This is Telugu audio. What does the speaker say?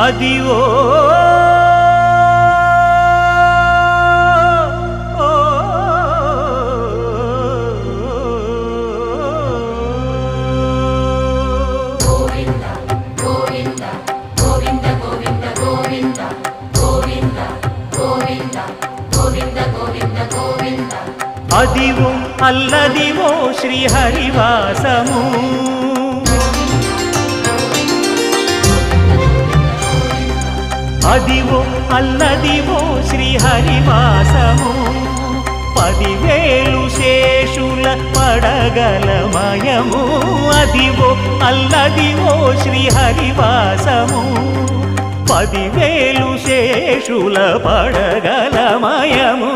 అదివో అదివో అల్లదివో శ్రీహరివాసము అదివో అల్లదివో శ్రీహరివాసము 10,000 శేషుల పడగలమయము అదివో అల్లదివో శ్రీహరివాసము 10,000 శేషుల పడగలమయము